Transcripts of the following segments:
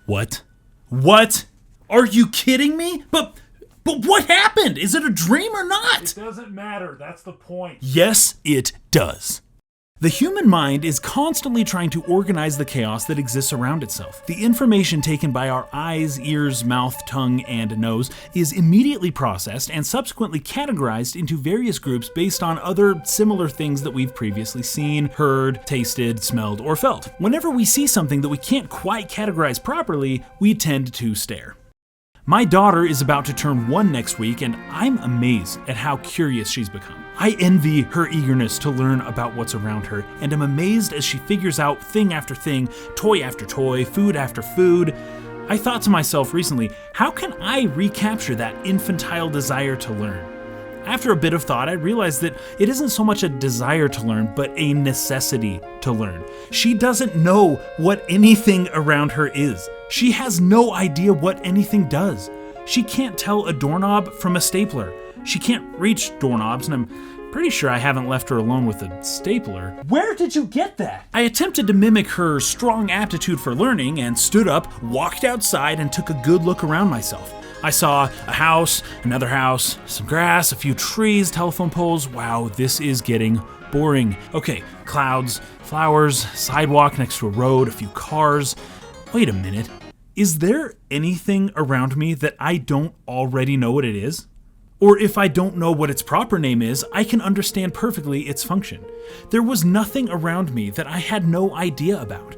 What? What? Are you kidding me? But what happened? Is it a dream or not? It doesn't matter. That's the point. Yes, it does. The human mind is constantly trying to organize the chaos that exists around itself. The information taken by our eyes, ears, mouth, tongue, and nose is immediately processed and subsequently categorized into various groups based on other similar things that we've previously seen, heard, tasted, smelled, or felt. Whenever we see something that we can't quite categorize properly, we tend to stare. My daughter is about to turn 1 next week, and I'm amazed at how curious she's become. I envy her eagerness to learn about what's around her, and am amazed as she figures out thing after thing, toy after toy, food after food. I thought to myself recently, how can I recapture that infantile desire to learn? After a bit of thought, I realized that it isn't so much a desire to learn, but a necessity to learn. She doesn't know what anything around her is. She has no idea what anything does. She can't tell a doorknob from a stapler. She can't reach doorknobs, and I'm pretty sure I haven't left her alone with a stapler. Where did you get that? I attempted to mimic her strong aptitude for learning and stood up, walked outside, and took a good look around myself. I saw a house, another house, some grass, a few trees, telephone poles. Wow, this is getting boring. Okay, clouds, flowers, sidewalk next to a road, a few cars. Wait a minute. Is there anything around me that I don't already know what it is? Or if I don't know what its proper name is, I can understand perfectly its function. There was nothing around me that I had no idea about.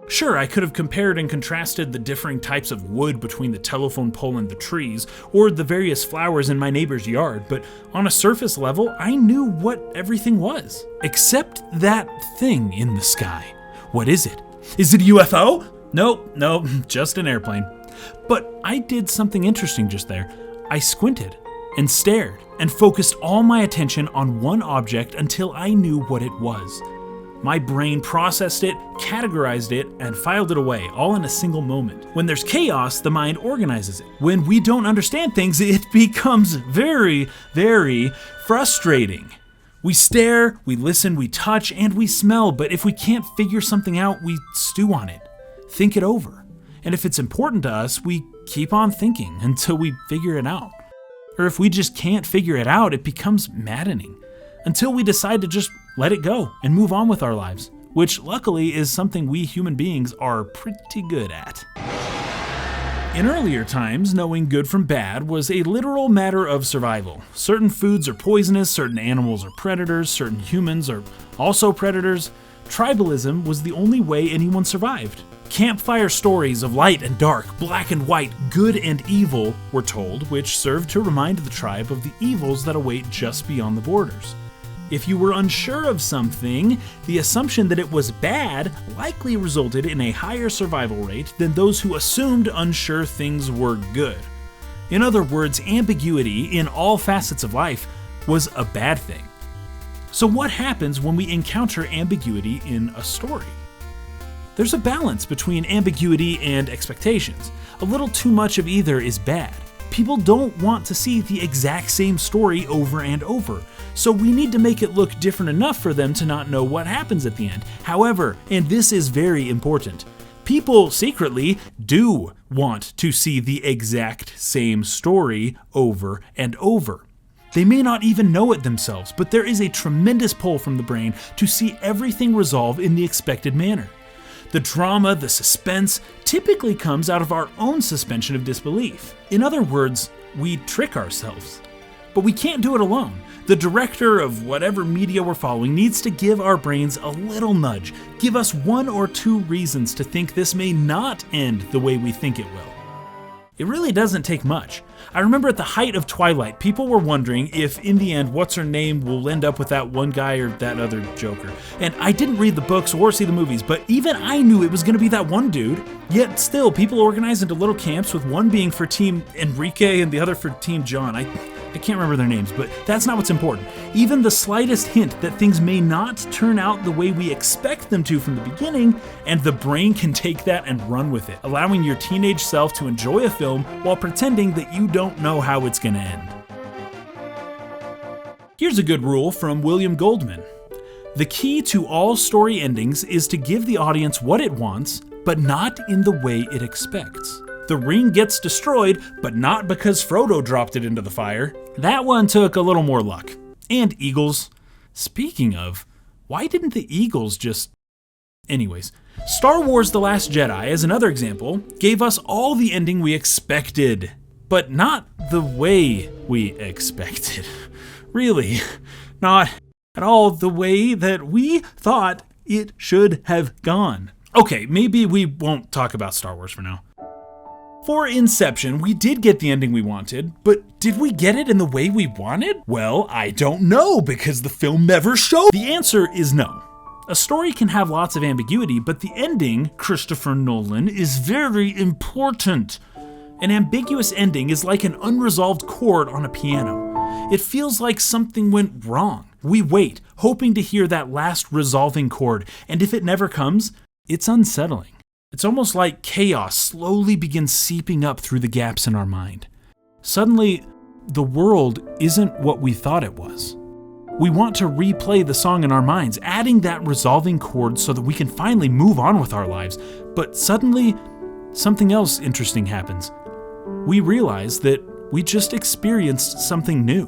Sure, I could have compared and contrasted the differing types of wood between the telephone pole and the trees, or the various flowers in my neighbor's yard, but on a surface level, I knew what everything was. Except that thing in the sky. What is it? Is it a UFO? Nope, just an airplane. But I did something interesting just there. I squinted and stared and focused all my attention on one object until I knew what it was. My brain processed it, categorized it, and filed it away, all in a single moment. When there's chaos, the mind organizes it. When we don't understand things, it becomes very, very frustrating. We stare, we listen, we touch, and we smell, but if we can't figure something out, we stew on it, think it over. And if it's important to us, we keep on thinking until we figure it out. Or if we just can't figure it out, it becomes maddening. Until we decide to just let it go and move on with our lives, which luckily is something we human beings are pretty good at. In earlier times, knowing good from bad was a literal matter of survival. Certain foods are poisonous, certain animals are predators, certain humans are also predators. Tribalism was the only way anyone survived. Campfire stories of light and dark, black and white, good and evil were told, which served to remind the tribe of the evils that await just beyond the borders. If you were unsure of something, the assumption that it was bad likely resulted in a higher survival rate than those who assumed unsure things were good. In other words, ambiguity in all facets of life was a bad thing. So what happens when we encounter ambiguity in a story? There's a balance between ambiguity and expectations. A little too much of either is bad. People don't want to see the exact same story over and over, so we need to make it look different enough for them to not know what happens at the end. However, and this is very important, people secretly do want to see the exact same story over and over. They may not even know it themselves, but there is a tremendous pull from the brain to see everything resolve in the expected manner. The drama, the suspense, typically comes out of our own suspension of disbelief. In other words, we trick ourselves. But we can't do it alone. The director of whatever media we're following needs to give our brains a little nudge, give us 1 or 2 reasons to think this may not end the way we think it will. It really doesn't take much. I remember at the height of Twilight, people were wondering if in the end what's-her-name will end up with that one guy or that other Joker. And I didn't read the books or see the movies, but even I knew it was going to be that one dude. Yet still, people organized into little camps with one being for Team Enrique and the other for Team John. I can't remember their names, but that's not what's important. Even the slightest hint that things may not turn out the way we expect them to from the beginning, and the brain can take that and run with it, allowing your teenage self to enjoy a film while pretending that you don't know how it's going to end. Here's a good rule from William Goldman. The key to all story endings is to give the audience what it wants, but not in the way it expects. The ring gets destroyed, but not because Frodo dropped it into the fire. That one took a little more luck. And eagles. Speaking of, why didn't the eagles just... Anyways, Star Wars The Last Jedi, as another example, gave us all the ending we expected, but not the way we expected. Really, not at all the way that we thought it should have gone. Okay, maybe we won't talk about Star Wars for now. For Inception, we did get the ending we wanted, but did we get it in the way we wanted? Well, I don't know, because the film never showed. The answer is no. A story can have lots of ambiguity, but the ending, Christopher Nolan, is very important. An ambiguous ending is like an unresolved chord on a piano. It feels like something went wrong. We wait, hoping to hear that last resolving chord, and if it never comes, it's unsettling. It's almost like chaos slowly begins seeping up through the gaps in our mind. Suddenly, the world isn't what we thought it was. We want to replay the song in our minds, adding that resolving chord so that we can finally move on with our lives. But suddenly, something else interesting happens. We realize that we just experienced something new.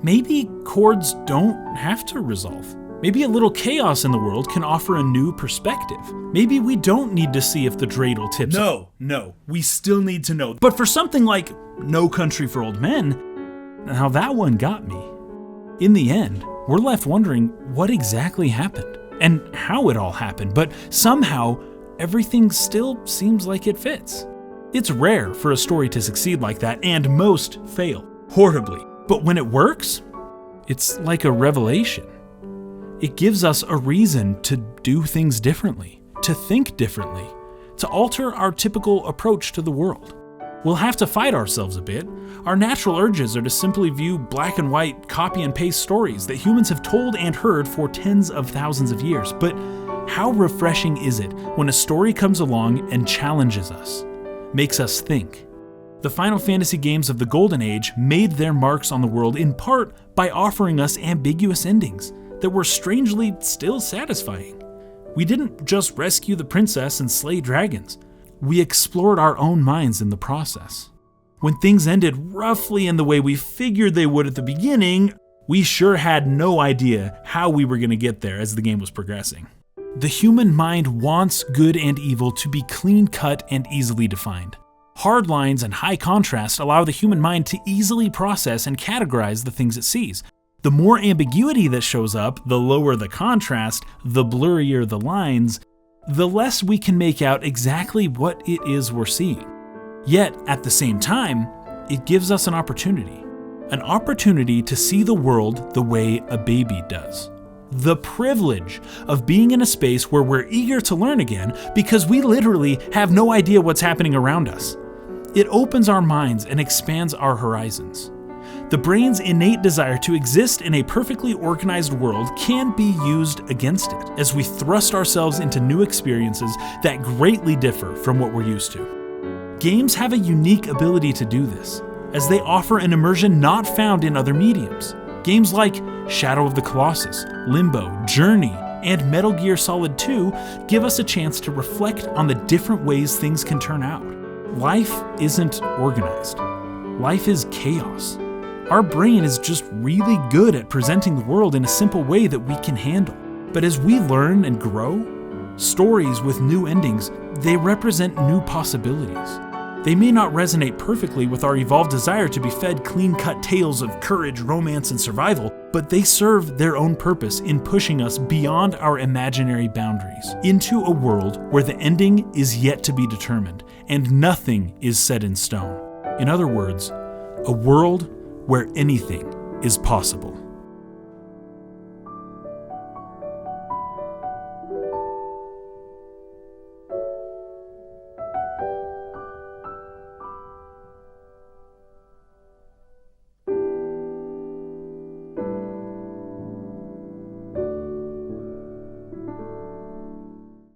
Maybe chords don't have to resolve. Maybe a little chaos in the world can offer a new perspective. Maybe we don't need to see if the dreidel tips. No, we still need to know. But for something like No Country for Old Men, now that one got me. In the end, we're left wondering what exactly happened and how it all happened, but somehow everything still seems like it fits. It's rare for a story to succeed like that, and most fail horribly. But when it works, it's like a revelation. It gives us a reason to do things differently, to think differently, to alter our typical approach to the world. We'll have to fight ourselves a bit. Our natural urges are to simply view black and white, copy and paste stories that humans have told and heard for tens of thousands of years. But how refreshing is it when a story comes along and challenges us, makes us think? The Final Fantasy games of the Golden Age made their marks on the world in part by offering us ambiguous endings that were strangely still satisfying. We didn't just rescue the princess and slay dragons. We explored our own minds in the process. When things ended roughly in the way we figured they would at the beginning, we sure had no idea how we were going to get there as the game was progressing. The human mind wants good and evil to be clean-cut and easily defined. Hard lines and high contrast allow the human mind to easily process and categorize the things it sees. The more ambiguity that shows up, the lower the contrast, the blurrier the lines, the less we can make out exactly what it is we're seeing. Yet, at the same time, it gives us an opportunity to see the world the way a baby does. The privilege of being in a space where we're eager to learn again because we literally have no idea what's happening around us. It opens our minds and expands our horizons. The brain's innate desire to exist in a perfectly organized world can be used against it as we thrust ourselves into new experiences that greatly differ from what we're used to. Games have a unique ability to do this, as they offer an immersion not found in other mediums. Games like Shadow of the Colossus, Limbo, Journey, and Metal Gear Solid 2 give us a chance to reflect on the different ways things can turn out. Life isn't organized. Life is chaos. Our brain is just really good at presenting the world in a simple way that we can handle. But as we learn and grow, stories with new endings, they represent new possibilities. They may not resonate perfectly with our evolved desire to be fed clean-cut tales of courage, romance, and survival, but they serve their own purpose in pushing us beyond our imaginary boundaries, into a world where the ending is yet to be determined, and nothing is set in stone. In other words, a world where anything is possible.